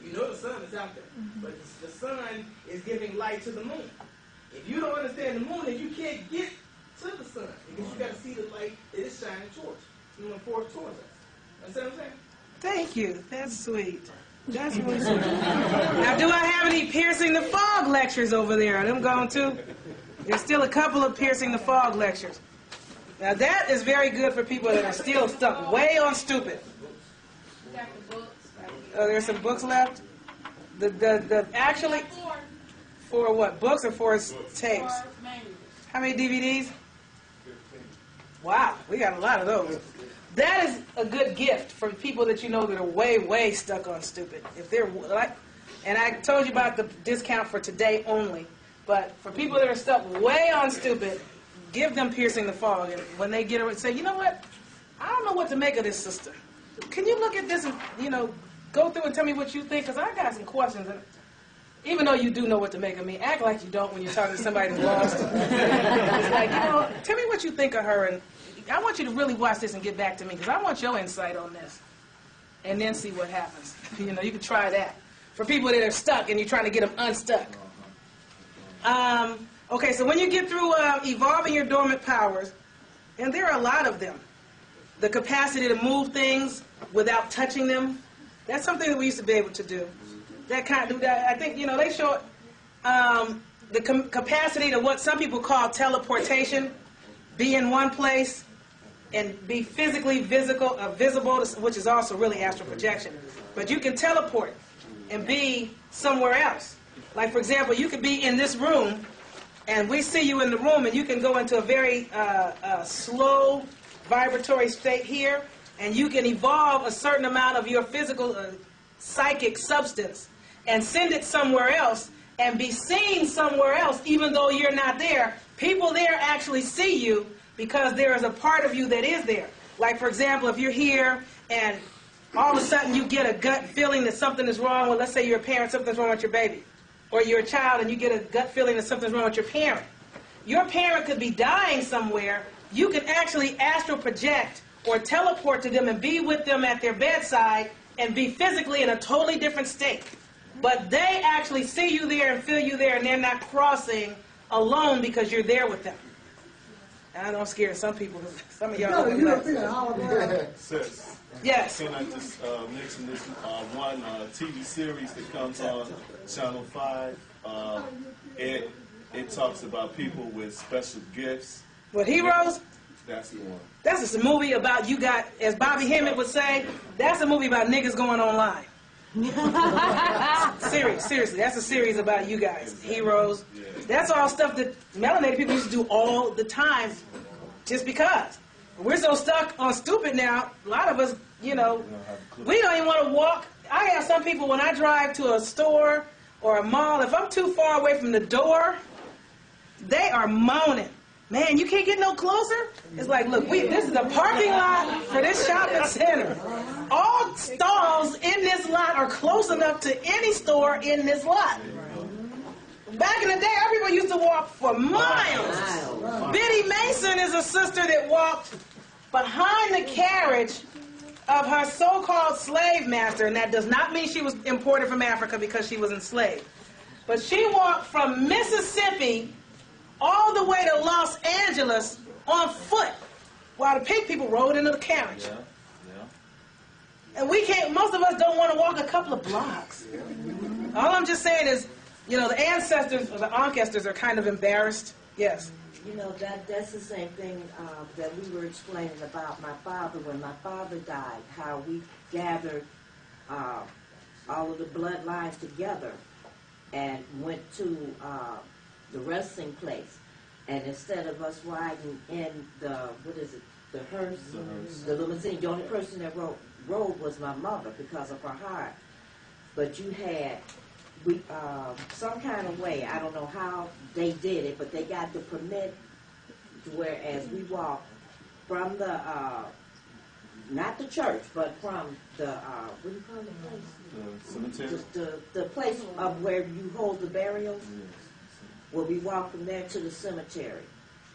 You know the sun is out there, but the sun is giving light to the moon. If you don't understand the moon, then you can't get to the sun because you got to see the light that is shining towards you, moving forward towards us. Understand what I'm saying? Thank you. That's sweet. That's really sweet. Now, do I have any piercing the fog lectures over there? Are them gone too? There's still a couple of piercing the fog lectures. Now that is very good for people that are still stuck way on stupid. Oh, there's some books left. The actually for what, books or for tapes? How many DVDs? Wow, we got a lot of those. That is a good gift for people that you know that are way stuck on stupid. If they're like, and I told you about the discount for today only, but for people that are stuck way on stupid, give them Piercing the Fog, and when they get it, say, you know what? I don't know what to make of this, sister. Can you look at this and, you know, go through and tell me what you think? Because I got some questions. And even though you do know what to make of me, act like you don't when you're talking to somebody who's lost. It's like, you know, tell me what you think of her, and I want you to really watch this and get back to me, because I want your insight on this. And then see what happens. You know, you can try that. For people that are stuck and you're trying to get them unstuck. Okay, so when you get through evolving your dormant powers, and there are a lot of them, the capacity to move things without touching them, that's something that we used to be able to do. That kind of, I think, you know, they show the capacity to what some people call teleportation, be in one place and be physically visible, which is also really astral projection. But you can teleport and be somewhere else. Like, for example, you could be in this room, and we see you in the room, and you can go into a very slow vibratory state here, and you can evolve a certain amount of your physical psychic substance and send it somewhere else and be seen somewhere else, even though you're not there. People there actually see you because there is a part of you that is there. Like, for example, if you're here and all of a sudden you get a gut feeling that something is wrong with, let's say you're a parent, something's wrong with your baby. Or you're a child and you get a gut feeling that something's wrong with your parent. Your parent could be dying somewhere. You can actually astral project or teleport to them and be with them at their bedside and be physically in a totally different state. But they actually see you there and feel you there, and they're not crossing alone because you're there with them. I know I'm scaring some people. Some of y'all Sis, yes. can I just mention this one TV series that comes on Channel 5? It talks about people with special gifts. What, Heroes? That's the one. That's just a movie about, you got, as Bobby Hemmett would say, that's a movie about niggas going online. Seriously, that's a series about you guys, Heroes. Yeah. That's all stuff that melanated people used to do all the time, just because. We're so stuck on stupid now, a lot of us, you know, we don't even want to walk. I have some people, when I drive to a store or a mall, if I'm too far away from the door, they are moaning. Man, you can't get no closer? It's like, look, this is a parking lot for this shopping center. All stalls in this lot are close enough to any store in this lot. Back in the day, our people used to walk for miles. Biddy Mason is a sister that walked behind the carriage of her so-called slave master, and that does not mean she was imported from Africa because she was enslaved. But she walked from Mississippi all the way to Los Angeles on foot, while the pink people rode into the carriage. Yeah. And we can't, most of us don't want to walk a couple of blocks. All I'm just saying is, you know, the ancestors, or the ancestors, are kind of embarrassed. Yes. You know, that's the same thing that we were explaining about my father. When my father died, how we gathered all of the bloodlines together and went to the wrestling place. And instead of us riding in the, the hearse, the limousine, the only person that rode was my mother because of her heart. But you had some kind of way, I don't know how they did it, but they got the permit to whereas we walked from the, not the church, but from the, what do you call the place? The cemetery? The place of where you hold the burials. Well, we walked from there to the cemetery.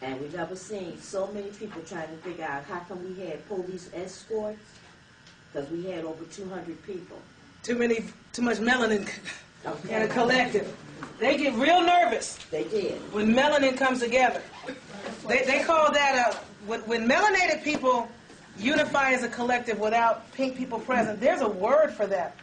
And we've never seen so many people trying to figure out how come we had police escorts, because we had over 200 people. too much melanin Okay. in a collective. They get real nervous They did. when melanin comes together. They call that when melanated people unify as a collective without pink people present. There's a word for that.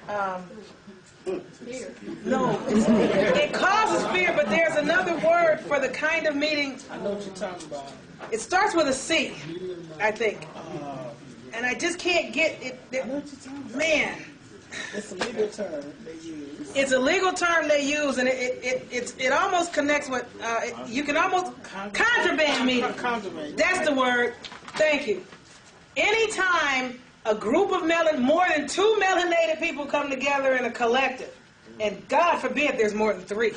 No, it causes fear, but there's another word for the kind of meeting. I know what you're talking about. It starts with a C, I think. And I just can't get it. I know what you're talking about. Man, It's a legal term they use. it's a legal term they use, and it almost connects with, you can almost, contraband meeting. Contraband. That's the word. Thank you. Anytime a group of more than 2 melanated people come together in a collective, and God forbid there's more than 3.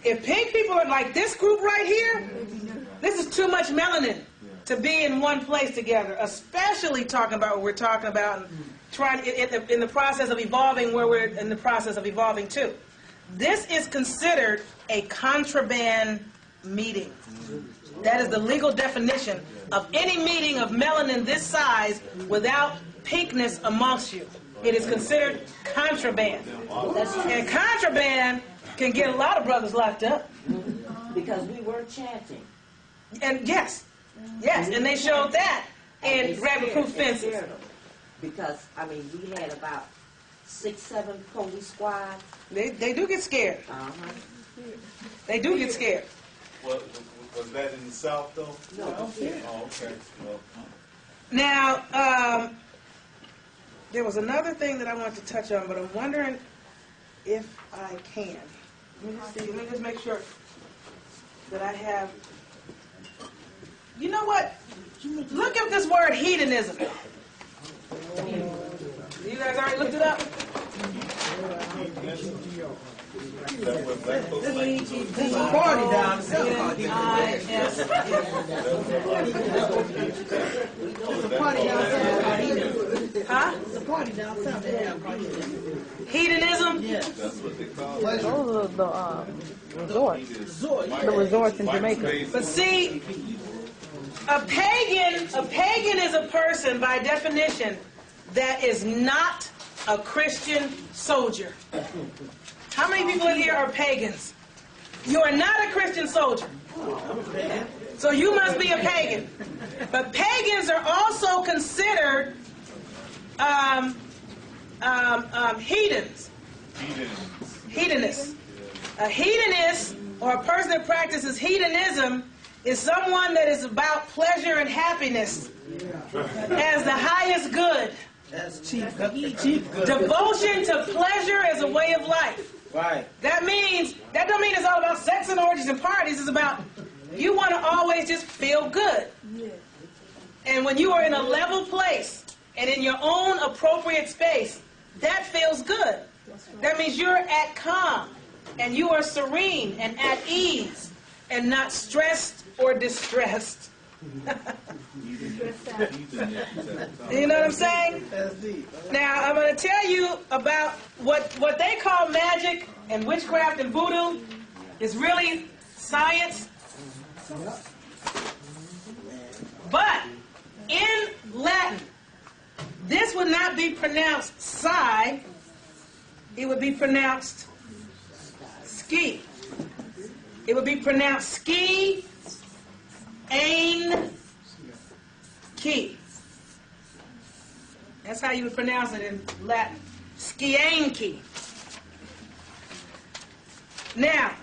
If pink people are like this group right here, this is too much melanin to be in one place together, especially talking about what we're talking about and trying in the process of evolving where we're in the process of evolving to. This is considered a contraband meeting. That is the legal definition of any meeting of melanin this size without pinkness amongst you. It is considered contraband. And contraband can get a lot of brothers locked up. Because we were chanting. And yes, and they showed that in rabbit-proof fences. Scared them. Because, I mean, we had about 6, 7 police squads. They do get scared. Uh-huh. They do get scared. Was that in the South, though? No, here. Oh, okay. Well, Now, there was another thing that I wanted to touch on, but I'm wondering if I can. Let me just see. Let me just make sure that I have. You know what? Look at this word hedonism. You guys already looked it up? This is a party down south. N-I-S. It's a party down south. Huh? It's a party down south. They have Hedonism? Yes. that's what they call it. Those are the resorts. The resorts in Jamaica. But see, a pagan is a person by definition that is not a Christian soldier. How many people in here are pagans? You are not a Christian soldier. So you must be a pagan. But pagans are also considered heathens. Hedonists. A hedonist, or a person that practices hedonism, is someone that is about pleasure and happiness as the highest good. That's cheap good. Devotion to pleasure as a way of life. Right. That don't mean it's all about sex and orgies and parties. It's about you want to always just feel good. And when you are in a level place and in your own appropriate space, that feels good. That means you're at calm and you are serene and at ease and not stressed or distressed. You know what I'm saying? That's deep. Now, I'm going to tell you about what they call magic and witchcraft and voodoo is really science. But in Latin, this would not be pronounced psi, it would be pronounced ski. It would be pronounced ski, ain, ki. That's how you would pronounce it in Latin. Skianki. Now,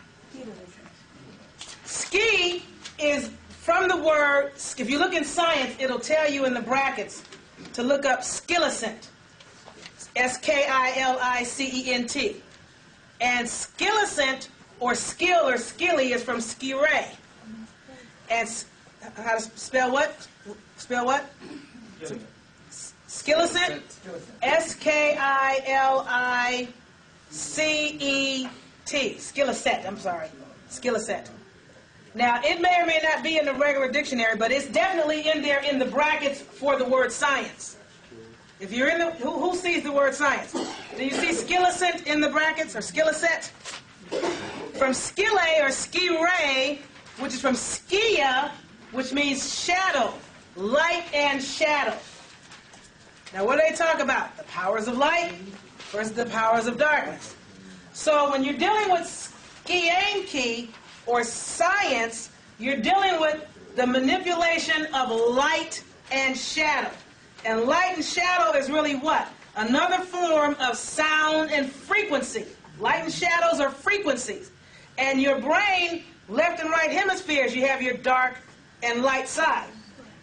ski is from the word, if you look in science, it'll tell you in the brackets to look up skilicent. S-K-I-L-I-C-E-N-T. And skilicent, or skill or skilly, is from skire. And how to spell what? Spell what? Skilicent? S-K-I-L-I-C-E-T. Skilicet, I'm sorry. Skilicet. Now, it may or may not be in the regular dictionary, but it's definitely in there in the brackets for the word science. If you're in the, who sees the word science? Do you see skilicent in the brackets, or skilicet? From skile or skire, which is from skia, which means shadow, light and shadow. Now, what do they talk about? The powers of light versus the powers of darkness. So when you're dealing with Skianki or science, you're dealing with the manipulation of light and shadow. And light and shadow is really what? Another form of sound and frequency. Light and shadows are frequencies. And your brain, left and right hemispheres, you have your dark and light side.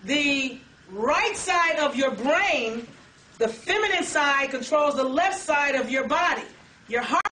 The right side of your brain, the feminine side, controls the left side of your body. Your heart